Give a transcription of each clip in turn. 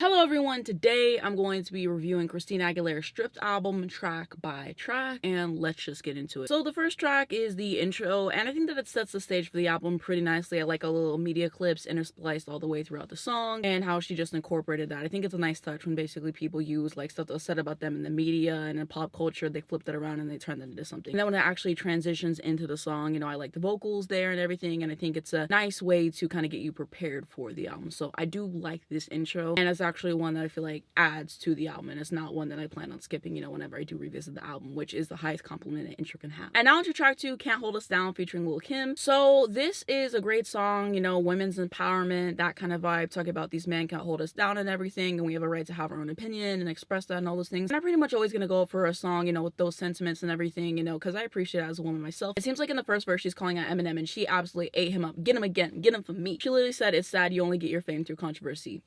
Hello everyone, today I'm going to be reviewing Christina Aguilera Stripped Album track by track, and let's just get into it. So the first track is the intro, and I think that it sets the stage for the album pretty nicely. I like all the little media clips interspliced all the way throughout the song, and how she just incorporated that. I think it's a nice touch when basically people use like stuff that was said about them in the media and in pop culture, they flip that around and they turn that into something. And then when it actually transitions into the song, you know, I like the vocals there and everything, and I think it's a nice way to kind of get you prepared for the album. So I do like this intro, and it's actually one that I feel like adds to the album, and it's not one that I plan on skipping, you know, whenever I do revisit the album, which is the highest compliment an intro can have. And now into track 2, Can't Hold Us Down, featuring Lil' Kim. So this is a great song, you know, women's empowerment, that kind of vibe, talking about these men can't hold us down and everything, and we have a right to have our own opinion and express that and all those things. And I'm pretty much always gonna go for a song, you know, with those sentiments and everything, you know, because I appreciate it as a woman myself. It seems like in the first verse she's calling out Eminem, and she absolutely ate him up. Get him again, get him from me. She literally said, it's sad you only get your fame through controversy.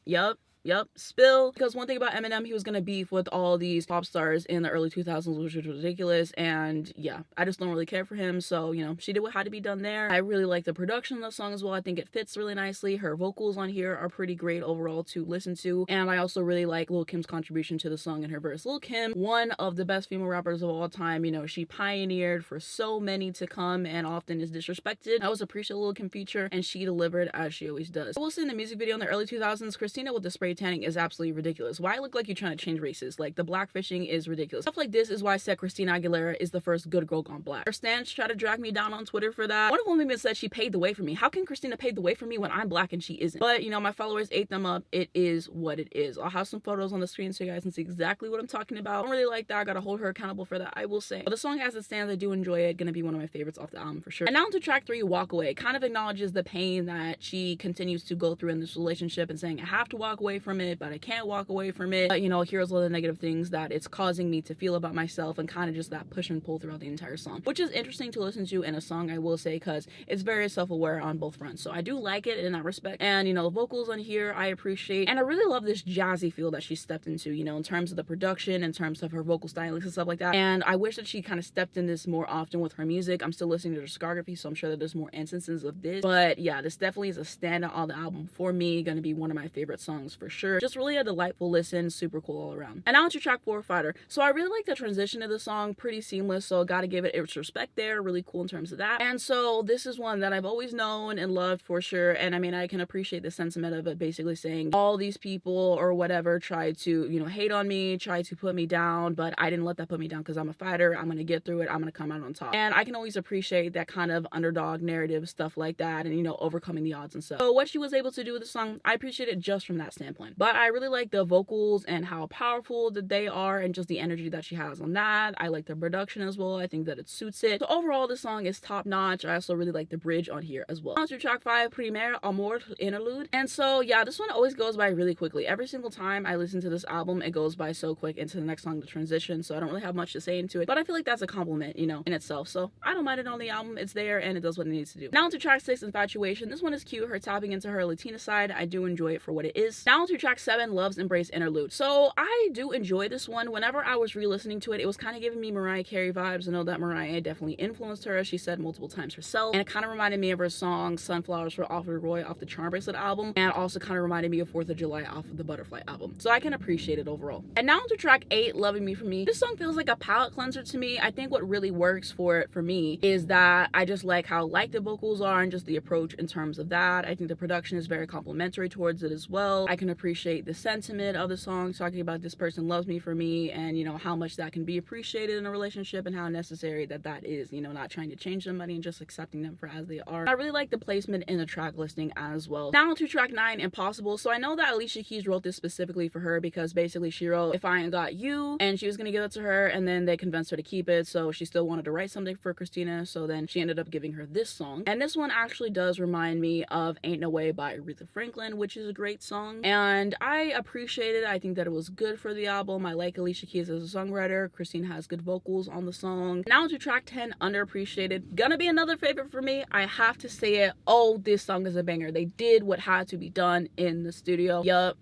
Yep, spill. Because one thing about Eminem, he was gonna beef with all these pop stars in the early 2000s, which was ridiculous, and yeah, I just don't really care for him, so, you know, she did what had to be done there. I really like the production of the song as well. I think it fits really nicely. Her vocals on here are pretty great overall to listen to, and I also really like Lil' Kim's contribution to the song in her verse. Lil' Kim, one of the best female rappers of all time, you know, she pioneered for so many to come and often is disrespected. I always appreciate Lil' Kim feature, and she delivered as she always does. I will say in the music video in the early 2000s, Christina with the spray tanning is absolutely ridiculous. Why look like you're trying to change races? Like, the blackfishing is ridiculous. Stuff like this is why I said Christina Aguilera is the first good girl gone black. Her stans try to drag me down on Twitter for that. One of them even said she paved the way for me. How can Christina pave the way for me when I'm black and she isn't? But, you know, my followers ate them up. It is what it is. I'll have some photos on the screen so you guys can see exactly what I'm talking about. I don't really like that. I gotta hold her accountable for that, I will say. But the song as it stands, I do enjoy it. Gonna be one of my favorites off the album for sure. And now into track 3, Walk Away. Kind of acknowledges the pain that she continues to go through in this relationship and saying, I have to walk away from it, but I can't walk away from it. But, you know, here's all the negative things that it's causing me to feel about myself, and kind of just that push and pull throughout the entire song, which is interesting to listen to in a song, I will say, because it's very self-aware on both fronts. So I do like it in that respect. And, you know, the vocals on here I appreciate, and I really love this jazzy feel that she stepped into, you know, in terms of the production, in terms of her vocal stylings and stuff like that. And I wish that she kind of stepped in this more often with her music. I'm still listening to her discography, so I'm sure that there's more instances of this, but yeah, this definitely is a standout on the album for me. Gonna be one of my favorite songs for sure. Just really a delightful listen, super cool all around. And now into track 4, Fighter. So I really like the transition of the song, pretty seamless, so gotta give it its respect there. Really cool in terms of that. And so this is one that I've always known and loved for sure, and I mean, I can appreciate the sentiment of it, basically saying all these people or whatever tried to, you know, hate on me, tried to put me down, but I didn't let that put me down because I'm a fighter. I'm gonna get through it. I'm gonna come out on top. And I can always appreciate that kind of underdog narrative, stuff like that, and, you know, overcoming the odds and stuff. So what she was able to do with the song, I appreciate it just from that standpoint. But I really like the vocals and how powerful that they are, and just the energy that she has on that. I like the production as well. I think that it suits it. So overall, the song is top notch. I also really like the bridge on here as well. On to track 5, Primer Amor Interlude. And so yeah, this one always goes by really quickly. Every single time I listen to this album, it goes by so quick into the next song, the transition, so I don't really have much to say into it, but I feel like that's a compliment, you know, in itself. So I don't mind it on the album. It's there and it does what it needs to do. Now to track 6, Infatuation. This one is cute, her tapping into her Latina side. I do enjoy it for what it is. Now to track 7, Love's Embrace Interlude. So I do enjoy this one. Whenever I was re-listening to it, it was kind of giving me Mariah Carey vibes. I know that Mariah definitely influenced her, as she said multiple times herself, and it kind of reminded me of her song Sunflowers for Alfred Roy off the Charm Bracelet album, and also kind of reminded me of 4th of July off of the Butterfly album. So I can appreciate it overall. And now to track 8, Loving Me For Me. This song feels like a palette cleanser to me. I think what really works for it for me is that I just like how light the vocals are and just the approach in terms of that. I think the production is very complimentary towards it as well. I can appreciate the sentiment of the song, talking about this person loves me for me, and, you know, how much that can be appreciated in a relationship, and how necessary that is, you know, not trying to change somebody and just accepting them for as they are. I really like the placement in the track listing as well. Now to track 9, Impossible. So I know that Alicia Keys wrote this specifically for her, because basically she wrote If I Ain't Got You, and she was gonna give it to her, and then they convinced her to keep it, so she still wanted to write something for Christina, so then she ended up giving her this song. And this one actually does remind me of Ain't No Way by Aretha Franklin, which is a great song, and I appreciate it. I think that it was good for the album. I like Alicia Keys as a songwriter. Christina has good vocals on the song. Now to track 10, Underappreciated. Gonna be another favorite for me. I have to say it. Oh, this song is a banger. They did what had to be done in the studio. Yup.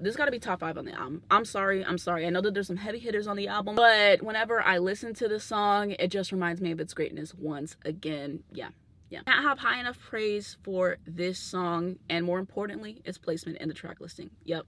This gotta be top 5 on the album. I'm sorry. I know that there's some heavy hitters on the album, but whenever I listen to this song, it just reminds me of its greatness once again. Yeah. Can't have high enough praise for this song, and more importantly, its placement in the track listing. Yep.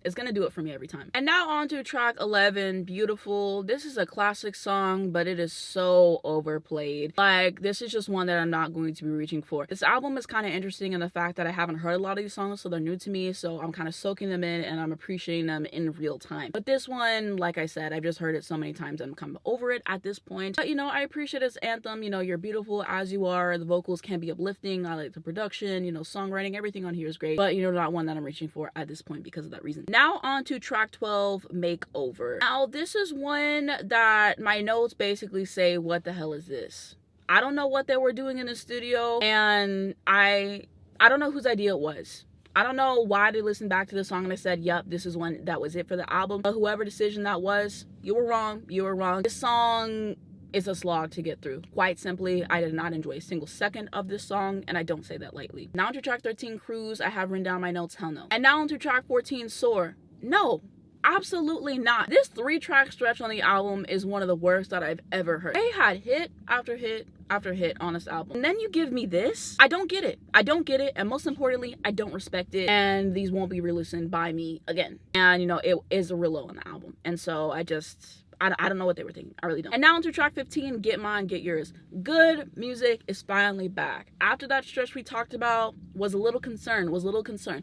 It's gonna do it for me every time. And now on to track 11, Beautiful. This is a classic song, but it is so overplayed. Like, this is just one that I'm not going to be reaching for. This album is kind of interesting in the fact that I haven't heard a lot of these songs, so they're new to me, so I'm kind of soaking them in and I'm appreciating them in real time. But this one, like I said, I've just heard it so many times I'm kind of over it at this point. But, you know, I appreciate its anthem. You know, you're beautiful as you are. The vocals can be uplifting. I like the production, you know, songwriting, everything on here is great. But, you know, not one that I'm reaching for at this point because of that reason. Now on to track 12, Makeover. Now this is one that my notes basically say, what the hell is this? I don't know what they were doing in the studio, and I don't know whose idea it was. I don't know why they listened back to the song and they said, yep, this is one that was it for the album. But whoever decision that was, you were wrong. You were wrong. This song is a slog to get through. Quite simply, I did not enjoy a single second of this song, and I don't say that lightly. Now onto track 13, Cruise. I have written down my notes, hell no. And now onto track 14, Soar. No, absolutely not. This 3-track stretch on the album is one of the worst that I've ever heard. They had hit after hit after hit on this album, and then you give me this? I don't get it. I don't get it, and most importantly, I don't respect it, and these won't be re-listened by me again. And you know, it is a real low on the album, and so I don't know what they were thinking. I really don't. And now onto track 15, Get Mine, Get Yours. Good music is finally back. After that stretch we talked about, was a little concerned.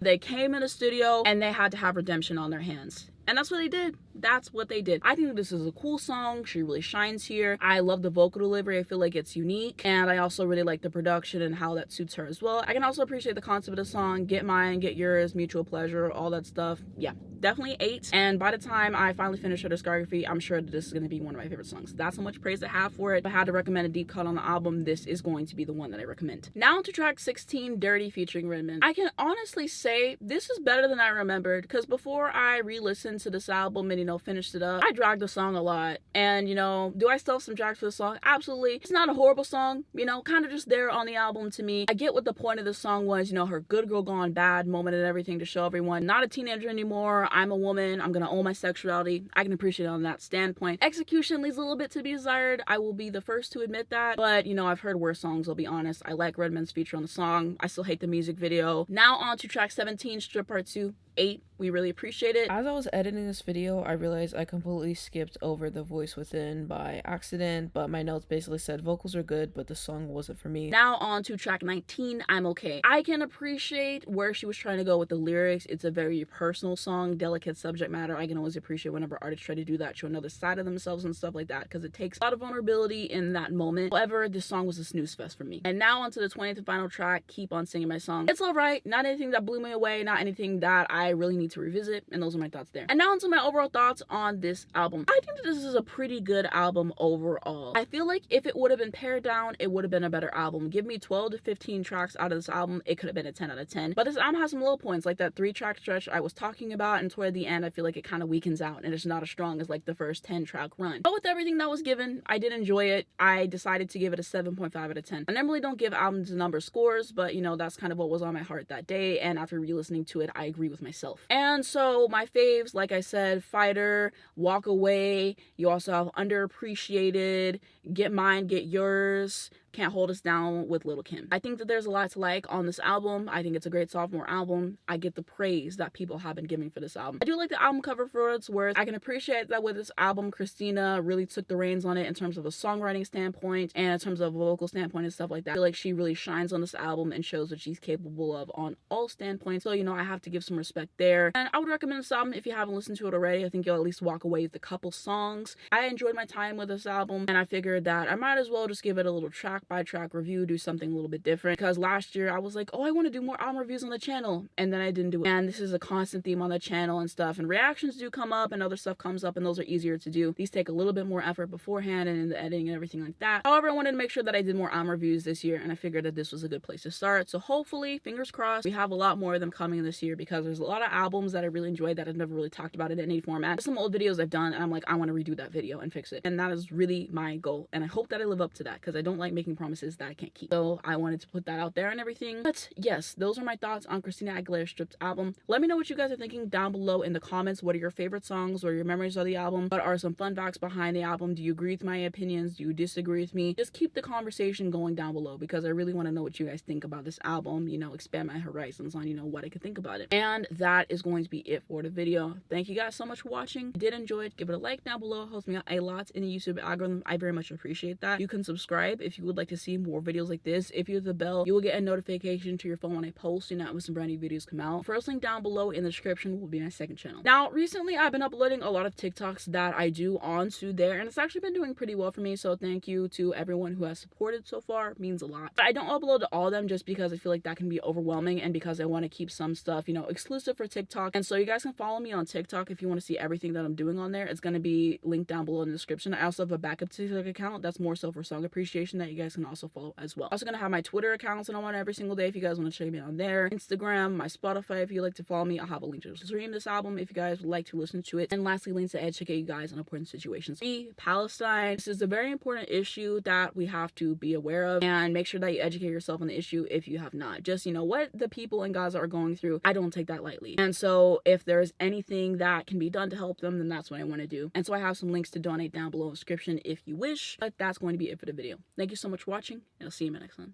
They came in the studio and they had to have redemption on their hands. And that's what they did. That's what they did. I think this is a cool song. She really shines here. I love the vocal delivery. I feel like it's unique. And I also really like the production and how that suits her as well. I can also appreciate the concept of the song. Get Mine, Get Yours, Mutual Pleasure, all that stuff. Yeah, definitely 8. And by the time I finally finish her discography, I'm sure that this is going to be one of my favorite songs. That's how much praise I have for it. If I had to recommend a deep cut on the album, this is going to be the one that I recommend. Now to track 16, Dirty featuring Redman. I can honestly say this is better than I remembered, because before I re-listened to this album and, you know, finished it up, I dragged the song a lot. And, you know, do I still have some drags for the song? Absolutely. It's not a horrible song, you know, kind of just there on the album to me. I get what the point of the song was, you know, her good girl gone bad moment and everything, to show everyone not a teenager anymore. I'm a woman. I'm gonna own my sexuality. I can appreciate it on that standpoint. Execution leaves a little bit to be desired. I will be the first to admit that. But, you know, I've heard worse songs, I'll be honest. I like Redman's feature on the song. I still hate the music video. Now on to track 17, Strip Part 2. 8. We really appreciate it. As I was editing this video, I realized I completely skipped over The Voice Within by accident, but my notes basically said vocals are good, but the song wasn't for me. Now on to track 19, I'm Okay. I can appreciate where she was trying to go with the lyrics. It's a very personal song, delicate subject matter. I can always appreciate whenever artists try to do that, show another side of themselves and stuff like that, because it takes a lot of vulnerability in that moment. However, this song was a snooze fest for me. And now on to the 20th and final track, Keep On Singing My Song. It's alright, not anything that blew me away, not anything that I really need to revisit, and those are my thoughts there. And now onto my overall thoughts on this album. I think that this is a pretty good album overall. I feel like if it would have been pared down, it would have been a better album. Give me 12 to 15 tracks out of this album, it could have been a 10 out of 10. But this album has some low points, like that 3-track stretch I was talking about, and toward the end I feel like it kind of weakens out and it's not as strong as like the first 10-track run. But with everything that was given, I did enjoy it. I decided to give it a 7.5 out of 10. I normally don't give albums number scores, but you know, that's kind of what was on my heart that day, and after re-listening to it, I agree with myself. And so my faves, like I said, Fighter, Walk Away. You also have Underappreciated, Get Mine, Get Yours, Can't Hold Us Down with Lil' Kim. I think that there's a lot to like on this album. I think it's a great sophomore album. I get the praise that people have been giving for this album. I do like the album cover for what it's worth. I can appreciate that with this album, Christina really took the reins on it in terms of a songwriting standpoint and in terms of a vocal standpoint and stuff like that. I feel like she really shines on this album and shows what she's capable of on all standpoints. So, you know, I have to give some respect there. And I would recommend this album if you haven't listened to it already. I think you'll at least walk away with a couple songs. I enjoyed my time with this album, and I figured that I might as well just give it a little track by track review, do something a little bit different, because last year I was like, oh, I want to do more album reviews on the channel, and then I didn't do it. And this is a constant theme on the channel and stuff, and reactions do come up and other stuff comes up, and those are easier to do. These take a little bit more effort beforehand and in the editing and everything like that. However, I wanted to make sure that I did more album reviews this year, and I figured that this was a good place to start. So hopefully, fingers crossed, we have a lot more of them coming this year, because there's a lot of albums that I really enjoyed that I've never really talked about in any format. There's some old videos I've done and I'm like, I want to redo that video and fix it, and that is really my goal, and I hope that I live up to that, because I don't like making making promises that I can't keep. So I wanted to put that out there and everything. But yes, those are my thoughts on Christina Aguilera Stripped Album. Let me know what you guys are thinking down below in the comments. What are your favorite songs? What are your memories of the album? What are some fun facts behind the album? Do you agree with my opinions? Do you disagree with me? Just keep the conversation going down below, because I really want to know what you guys think about this album, you know, expand my horizons on, you know, what I could think about it. And that is going to be it for the video. Thank you guys so much for watching. If you did enjoy it, give it a like down below. It helps me out a lot in the YouTube algorithm. I very much appreciate that. You can subscribe if you would like to see more videos like this. If you hit the bell, you will get a notification to your phone when I post, you know, when some brand new videos come out. First link down below in the description will be my second channel. Now, recently I've been uploading a lot of TikToks that I do onto there, and it's actually been doing pretty well for me, so thank you to everyone who has supported so far. It means a lot. But I don't upload to all of them just because I feel like that can be overwhelming, and because I want to keep some stuff, you know, exclusive for TikTok. And so you guys can follow me on TikTok if you want to see everything that I'm doing on there. It's going to be linked down below in the description. I also have a backup TikTok account that's more so for song appreciation that you guys can also follow as well. I'm also going to have my Twitter accounts and I'm on every single day if you guys want to check me out on there. Instagram, my Spotify if you like to follow me. I'll have a link to stream this album if you guys would like to listen to it. And lastly, links to educate you guys on important situations. Palestine. This is a very important issue that we have to be aware of, and make sure that you educate yourself on the issue if you have not. Just, you know, what the people in Gaza are going through, I don't take that lightly. And so if there's anything that can be done to help them, then that's what I want to do. And so I have some links to donate down below in the description if you wish. But that's going to be it for the video. Thank you so much for watching, and I'll see you in my next one.